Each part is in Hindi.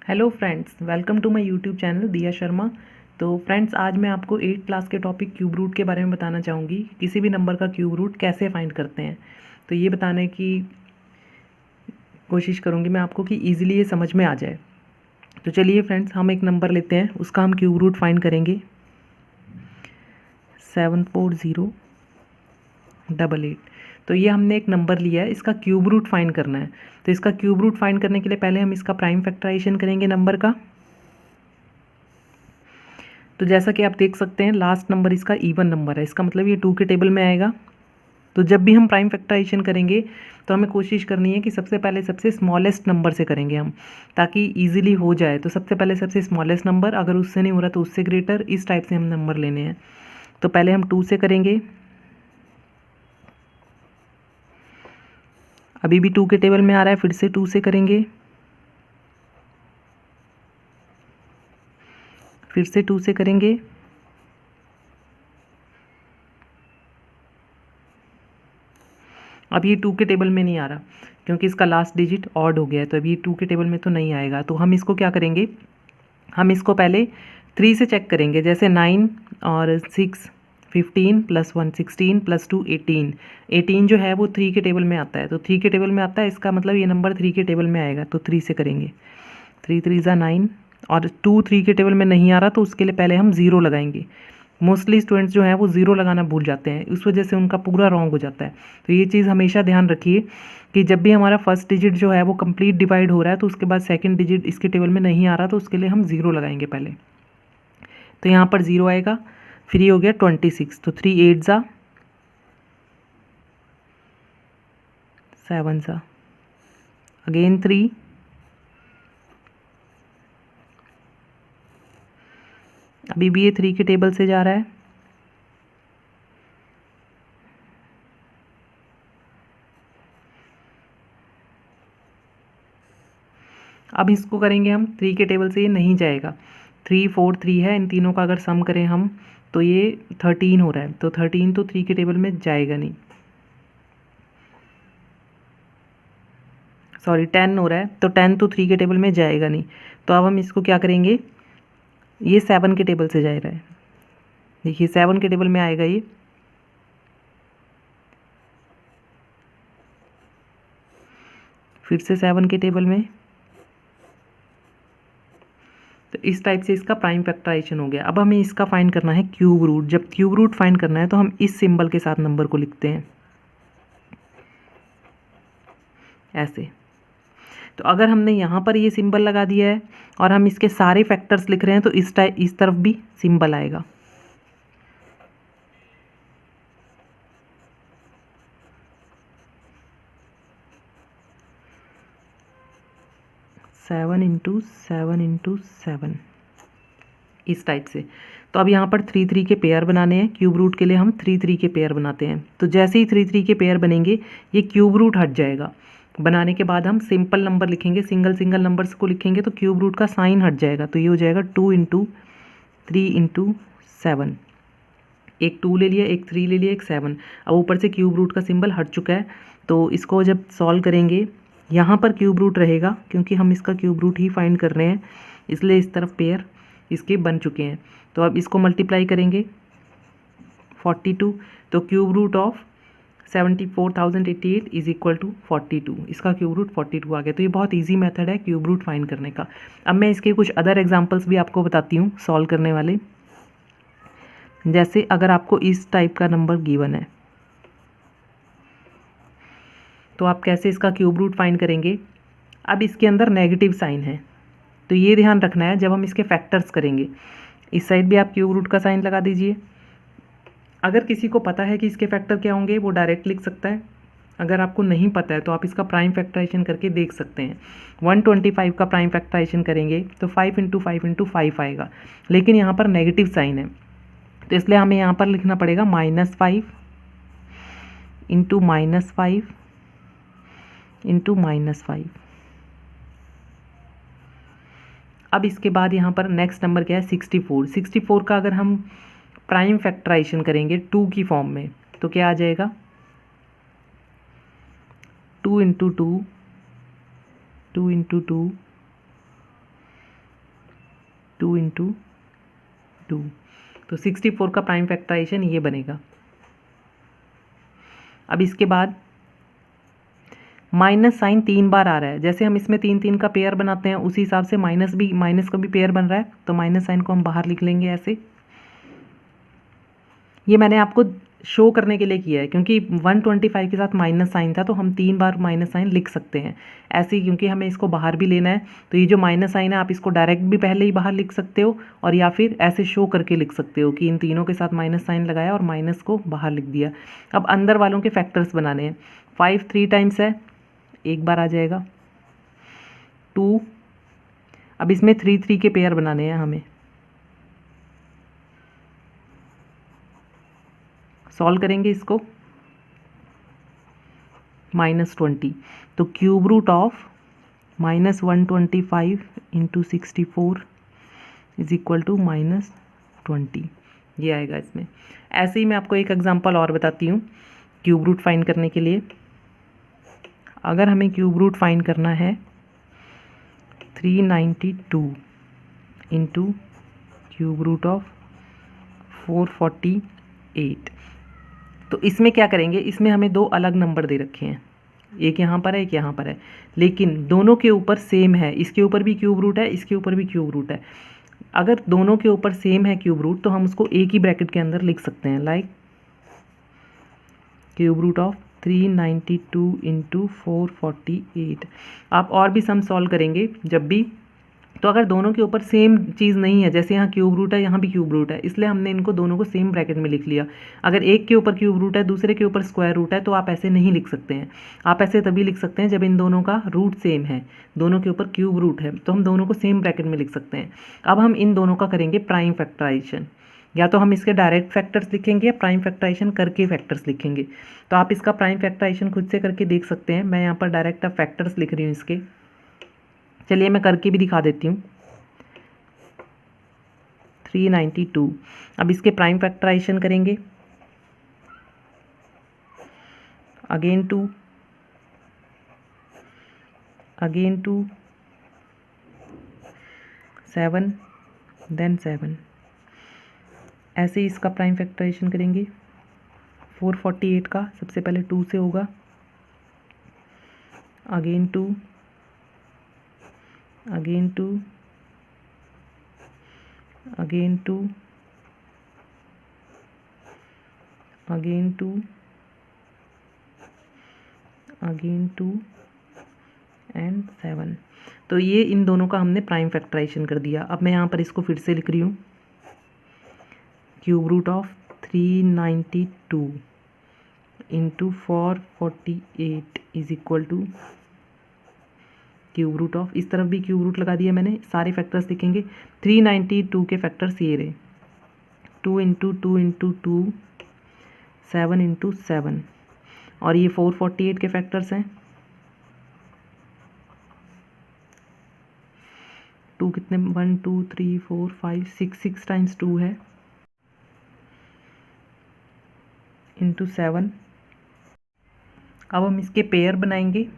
Hello friends, welcome to my YouTube channel Diya Sharma. तो फ्रेंड्स, आज मैं आपको 8th क्लास के टॉपिक क्यूब रूट के बारे में बताना चाहूँगी। किसी भी नंबर का क्यूब रूट कैसे फाइंड करते हैं, तो ये बताने की कोशिश करूँगी मैं आपको कि ईजिली ये समझ में आ जाए। तो चलिए फ्रेंड्स, हम एक नंबर लेते हैं, उसका हम क्यूब रूट फाइंड करेंगे 74088। तो ये हमने एक नंबर लिया है, इसका क्यूब रूट फाइंड करना है। तो इसका क्यूब रूट फाइंड करने के लिए पहले हम इसका प्राइम फैक्टराइजेशन करेंगे नंबर का। तो जैसा कि आप देख सकते हैं, लास्ट नंबर इसका इवन नंबर है, इसका मतलब ये 2 के टेबल में आएगा। तो जब भी हम प्राइम फैक्टराइजेशन करेंगे तो हमें कोशिश करनी है कि सबसे पहले सबसे स्मॉलेस्ट नंबर से करेंगे हम, ताकि इजीली हो जाए। तो सबसे पहले सबसे स्मॉलेस्ट नंबर, अगर उससे नहीं हो रहा तो उससे ग्रेटर, इस टाइप से हम नंबर लेने हैं। तो पहले हम 2 से करेंगे। अभी भी 2 के टेबल में आ रहा है, फिर से 2 से करेंगे, फिर से 2 से करेंगे, अब ये 2 के टेबल में नहीं आ रहा क्योंकि इसका लास्ट डिजिट ऑड हो गया है। तो अभी 2 के टेबल में तो नहीं आएगा। तो हम इसको क्या करेंगे, हम इसको पहले 3 से चेक करेंगे। जैसे 9 और 6 15 + 1 16 + 2 18। 18 जो है वो 3 के टेबल में आता है। तो 3 के टेबल में आता है, इसका मतलब ये नंबर 3 के टेबल में आएगा। तो 3 से करेंगे, 3 3 ज़ा 9। और 2 3 के टेबल में नहीं आ रहा तो उसके लिए पहले हम 0 लगाएंगे। मोस्टली स्टूडेंट्स जो हैं वो 0 लगाना भूल जाते हैं, उस वजह से उनका पूरा रॉन्ग हो जाता है। तो ये चीज़ हमेशा ध्यान रखिए कि जब भी हमारा फर्स्ट डिजिट जो है वो कंप्लीट डिवाइड हो रहा है तो उसके बाद सेकंड डिजिट इसके टेबल में नहीं आ रहा, तो उसके लिए हम 0 लगाएंगे पहले। तो यहाँ पर 0 आएगा, फिर ये हो गया 26। तो 3 8 ज़ा 7 ज़ा, अगेन 3, अभी भी ये 3 के टेबल से जा रहा है। अब इसको करेंगे हम 3 के टेबल से, ये नहीं जाएगा। 3 4 3 है, इन तीनों का अगर सम करें हम तो ये 13 हो रहा है। तो 13 तो 3 के टेबल में जाएगा नहीं, सॉरी 10 हो रहा है। तो 10 तो 3 के टेबल में जाएगा नहीं। तो अब हम इसको क्या करेंगे, ये 7 के टेबल से जा रहा है। देखिए 7 के टेबल में आएगा ये। फिर से 7 के टेबल में। तो इस टाइप से इसका प्राइम फैक्टराइजेशन हो गया। अब हमें इसका फाइंड करना है क्यूब रूट। जब क्यूब रूट फाइंड करना है तो हम इस सिंबल के साथ नंबर को लिखते हैं, ऐसे। तो अगर हमने यहाँ पर ये सिंबल लगा दिया है और हम इसके सारे फैक्टर्स लिख रहे हैं तो इस तरफ भी सिंबल आएगा। सेवन इंटू सेवन, इस टाइप से। तो अब यहाँ पर 3 3 के पेयर बनाने हैं। क्यूब रूट के लिए हम 3 3 के पेयर बनाते हैं। तो जैसे ही 3 3 के पेयर बनेंगे ये क्यूब रूट हट जाएगा। बनाने के बाद हम सिंपल नंबर लिखेंगे, सिंगल सिंगल नंबर्स को लिखेंगे तो क्यूब रूट का साइन हट जाएगा। तो ये हो जाएगा 2 इंटू 3 इंटू 7। एक 2 ले लिया, एक 3 ले लिया, एक 7। अब ऊपर से क्यूब रूट का सिंबल हट चुका है। तो इसको जब सॉल्व करेंगे, यहाँ पर क्यूब रूट रहेगा क्योंकि हम इसका क्यूब रूट ही फाइंड कर रहे हैं, इसलिए इस तरफ पेयर इसके बन चुके हैं। तो अब इसको मल्टीप्लाई करेंगे 42। तो cube root of 74,088 is equal to 42। इसका क्यूब रूट 42 आ गया। तो ये बहुत इजी मेथड है क्यूब रूट फाइंड करने का। अब मैं इसके कुछ अदर एग्जांपल्स भी आपको बताती हूँ सॉल्व करने वाले। जैसे अगर आपको इस टाइप का नंबर गिवन है तो आप कैसे इसका क्यूब रूट फाइंड करेंगे। अब इसके अंदर नेगेटिव साइन है, तो ये ध्यान रखना है जब हम इसके फैक्टर्स करेंगे। इस साइड भी आप क्यूब रूट का साइन लगा दीजिए। अगर किसी को पता है कि इसके फैक्टर क्या होंगे वो डायरेक्ट लिख सकता है। अगर आपको नहीं पता है तो आप इसका प्राइम फैक्टराइजेशन करके देख सकते हैं। 125 का प्राइम फैक्टराइजेशन करेंगे तो 5 इंटू 5 इंटू 5 आएगा, लेकिन यहाँ पर नेगेटिव साइन है तो इसलिए हमें यहाँ पर लिखना पड़ेगा -5 इंटू -5 इंटू -5। अब इसके बाद यहाँ पर नेक्स्ट नंबर क्या है, 64। 64 का अगर हम प्राइम फैक्टराइजेशन करेंगे 2 की फॉर्म में तो क्या आ जाएगा, 2 इंटू 2 2 इंटू 2 2 इंटू 2, तो 64 का प्राइम फैक्टराइजेशन ये बनेगा। अब इसके बाद माइनस साइन 3 बार आ रहा है, जैसे हम इसमें 3 3 का पेयर बनाते हैं उसी हिसाब से माइनस का भी पेयर बन रहा है, तो माइनस साइन को हम बाहर लिख लेंगे ऐसे। ये मैंने आपको शो करने के लिए किया है क्योंकि 125 के साथ माइनस साइन था, तो हम 3 बार माइनस साइन लिख सकते हैं ऐसे ही, क्योंकि हमें इसको बाहर भी लेना है। तो ये जो माइनस साइन है आप इसको डायरेक्ट भी पहले ही बाहर लिख सकते हो, और या फिर ऐसे शो करके लिख सकते हो कि इन तीनों के साथ माइनस साइन लगाया और माइनस को बाहर लिख दिया। अब अंदर वालों के फैक्टर्स बनाने हैं। 5 3 टाइम्स है, एक बार आ जाएगा। 2, अब इसमें 3 3 के पेयर बनाने हैं हमें। सॉल्व करेंगे इसको, -20, तो cube root of -125 into 64 is equal to -20, ये आएगा इसमें। ऐसे ही मैं आपको एक एग्जांपल और बताती हूँ क्यूब रूट फाइंड करने के लिए। अगर हमें क्यूब रूट फाइंड करना है 392 इंटू क्यूब रूट ऑफ 448, तो इसमें क्या करेंगे, इसमें हमें दो अलग नंबर दे रखे हैं, एक यहाँ पर है एक यहाँ पर है, लेकिन दोनों के ऊपर सेम है। इसके ऊपर भी क्यूब रूट है, इसके ऊपर भी क्यूब रूट है। अगर दोनों के ऊपर सेम है क्यूब रूट, तो हम उसको एक ही ब्रैकेट के अंदर लिख सकते हैं, like cube root of 392 into 448। आप और भी सम सॉल्व करेंगे जब भी, तो अगर दोनों के ऊपर सेम चीज़ नहीं है, जैसे यहाँ क्यूब रूट है यहाँ भी क्यूब रूट है, इसलिए हमने इनको दोनों को सेम ब्रैकेट में लिख लिया। अगर एक के ऊपर क्यूब रूट है दूसरे के ऊपर स्क्वायर रूट है, तो आप ऐसे नहीं लिख सकते हैं। आप ऐसे तभी लिख सकते हैं जब इन दोनों का रूट सेम है, दोनों के ऊपर क्यूब रूट है, तो हम दोनों को सेम ब्रैकेट में लिख सकते हैं। अब हम इन दोनों का करेंगे प्राइम फैक्टराइजेशन, या तो हम इसके डायरेक्ट फैक्टर्स लिखेंगे या प्राइम फैक्टराइजेशन करके फैक्टर्स लिखेंगे। तो आप इसका प्राइम फैक्टराइजेशन खुद से करके देख सकते हैं। मैं यहाँ पर डायरेक्ट फैक्टर्स लिख रही हूँ इसके। चलिए मैं करके भी दिखा देती हूँ। 392, अब इसके प्राइम फैक्टराइजेशन करेंगे, अगेन 2, अगेन 2, 7, देन 7, ऐसे ही इसका प्राइम फैक्टराइजेशन करेंगे। 448 का सबसे पहले 2 से होगा, again 2, again 2, again 2, again 2, again 2 and 7। तो ये इन दोनों का हमने प्राइम फैक्टराइजेशन कर दिया। अब मैं यहाँ पर इसको फिर से लिख रही हूँ, cube root of 392 into 448 is equal to cube root of, इस तरफ भी क्यूब रूट लगा दिया मैंने। सारे फैक्टर्स लिखेंगे। 392 के फैक्टर्स ये रहे, 2 इंटू 2 इंटू 2, 7 इंटू 7, और ये 448 के फैक्टर्स हैं। 2 कितने, 1 2 3 4 5 6, 6 टाइम्स 2 है, इंटू 7। अब हम इसके पेयर बनाएंगे,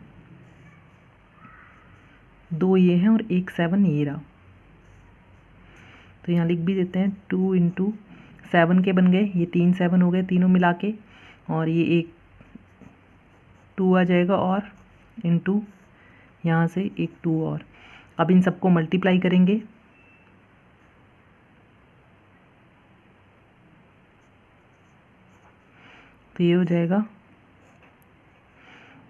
2 ये हैं और एक 7 ये रहा, तो यहाँ लिख भी देते हैं। 2 इंटू 7 के बन गए, ये 3 7 हो गए तीनों मिला के, और ये एक 2 आ जाएगा, और इंटू यहाँ से एक 2 और। अब इन सबको मल्टीप्लाई करेंगे, तो ये हो जाएगा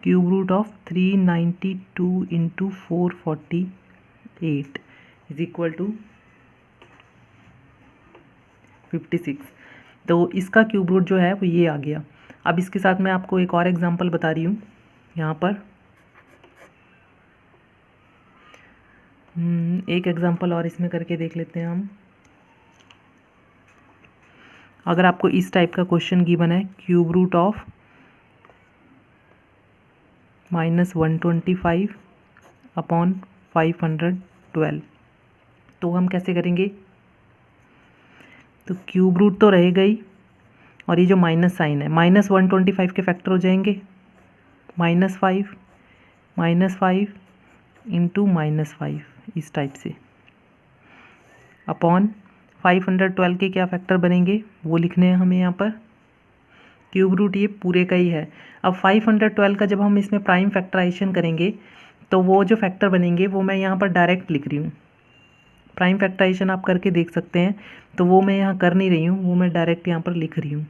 cube root of 392 into 448 is equal to 56। तो इसका क्यूब रूट जो है वो ये आ गया। अब इसके साथ मैं आपको एक और एग्जांपल बता रही हूँ यहाँ पर। एक एग्जांपल और इसमें करके देख लेते हैं हम। अगर आपको इस टाइप का क्वेश्चन गिवन है, क्यूब रूट ऑफ -125 अपॉन 512, तो हम कैसे करेंगे? तो क्यूब रूट तो रहेगा ही, और ये जो माइनस साइन है, -125 के फैक्टर हो जाएंगे, -5 इंटू -5, इस टाइप से। अपॉन 512 के क्या फैक्टर बनेंगे वो लिखने हैं हमें यहाँ पर। क्यूब रूट ये पूरे का ही है। अब 512 का जब हम इसमें प्राइम फैक्टराइजेशन करेंगे तो वो जो फैक्टर बनेंगे वो मैं यहाँ पर डायरेक्ट लिख रही हूँ। प्राइम फैक्टराइजेशन आप करके देख सकते हैं, तो वो मैं यहाँ कर नहीं रही हूँ, वो मैं डायरेक्ट यहाँ पर लिख रही हूँ।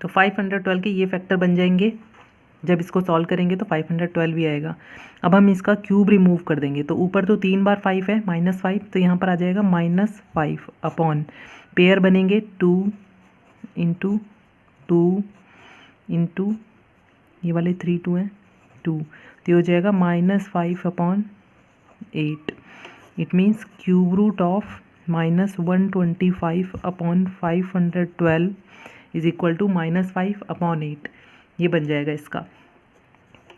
तो 512 के ये फैक्टर बन जाएंगे। जब इसको सॉल्व करेंगे तो 512 भी आएगा। अब हम इसका क्यूब रिमूव कर देंगे, तो ऊपर तो 3 बार 5 है, -5, तो यहाँ पर आ जाएगा -5 अपॉन पेयर बनेंगे 2 इंटू 2 इंटू ये वाले 3 2 हैं 2, तो ये हो जाएगा -5 upon 8। It means cube root of -125 upon 512 is equal to -5 upon 8। ये बन जाएगा इसका।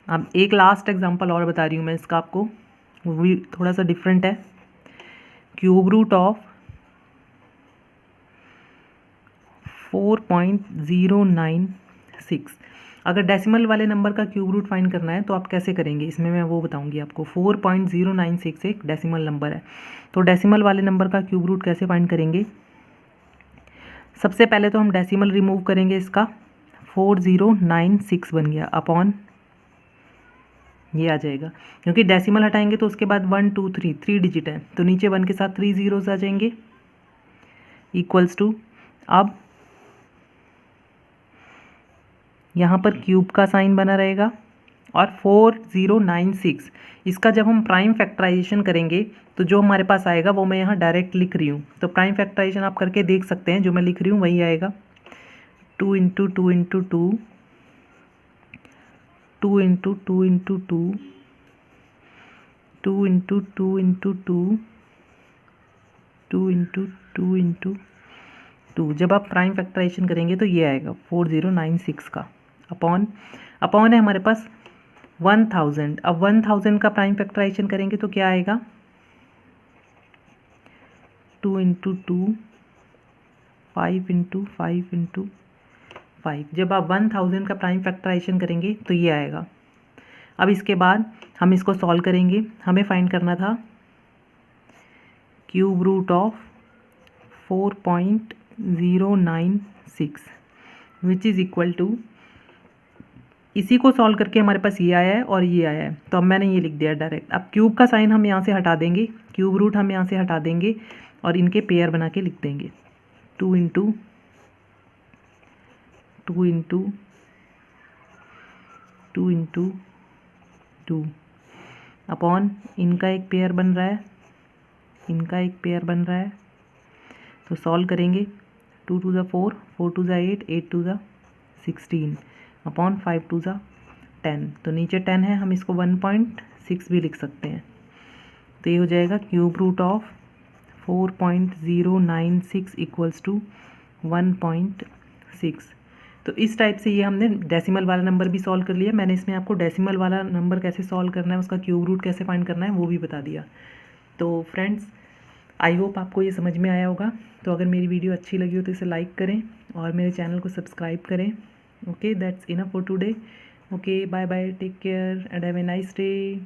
अब एक लास्ट एग्जांपल और बता रही हूँ मैं इसका आपको, वो भी थोड़ा सा डिफरेंट है। Cube root of 4.096। अगर डेसिमल वाले नंबर का क्यूब रूट फाइंड करना है तो आप कैसे करेंगे, इसमें मैं वो बताऊंगी आपको। 4.096 एक डेसिमल नंबर है, तो डेसिमल वाले नंबर का क्यूब रूट कैसे फाइंड करेंगे। सबसे पहले तो हम डेसिमल रिमूव करेंगे, इसका 4096 बन गया अपॉन ये आ जाएगा, क्योंकि डेसिमल हटाएंगे तो उसके बाद 1 2 3 3 डिजिट है, तो नीचे 1 के साथ 3 जीरोस आ जाएंगे इक्वल्स टू। अब यहाँ पर क्यूब का साइन बना रहेगा और 4096 इसका जब हम प्राइम फैक्टराइजेशन करेंगे तो जो हमारे पास आएगा वो मैं यहाँ डायरेक्ट लिख रही हूँ। तो प्राइम फैक्टराइजेशन आप करके देख सकते हैं, जो मैं लिख रही हूँ वही आएगा। 2 into 2 into 2 2 into 2 into 2 2 into 2 into 2 2 into 2 into 2। जब आप प्राइम फैक्टराइजेशन करेंगे तो ये आएगा 4096 का अपॉन है हमारे पास 1000। अब 1000 का प्राइम फैक्टराइजेशन करेंगे तो क्या आएगा 2 इंटू 2 5 इंटू 5 इंटू 5। जब आप 1000 का प्राइम फैक्टराइजेशन करेंगे तो ये आएगा। अब इसके बाद हम इसको सॉल्व करेंगे, हमें फाइंड करना था cube root of 4.096 which is equal to, इसी को सॉल्व करके हमारे पास ये आया है और ये आया है, तो अब मैंने ये लिख दिया डायरेक्ट। अब क्यूब का साइन हम यहाँ से हटा देंगे, क्यूब रूट हम यहाँ से हटा देंगे और इनके पेयर बना के लिख देंगे। 2 इंटू 2 इंटू 2 इंटू 2 अपॉन इनका एक पेयर बन रहा है, इनका एक पेयर बन रहा है, तो सॉल्व करेंगे। 2 2 ज़ा 4 4 2 ज़ा 8 8 2 ज़ा 16 अपॉन 5 2 ज़ा 10, तो नीचे 10 है, हम इसको 1.6 भी लिख सकते हैं। तो ये हो जाएगा cube root of 4.096 equals to 1.6। तो इस टाइप से ये हमने डेसिमल वाला नंबर भी सॉल्व कर लिया। मैंने इसमें आपको डेसिमल वाला नंबर कैसे सॉल्व करना है, उसका क्यूब रूट कैसे फाइंड करना है वो भी बता दिया। तो फ्रेंड्स, आई होप आपको ये समझ में आया होगा। तो अगर मेरी वीडियो अच्छी लगी हो तो इसे लाइक करें और मेरे चैनल को सब्सक्राइब करें। Okay, that's enough for today. Okay, bye bye, take care and have a nice day.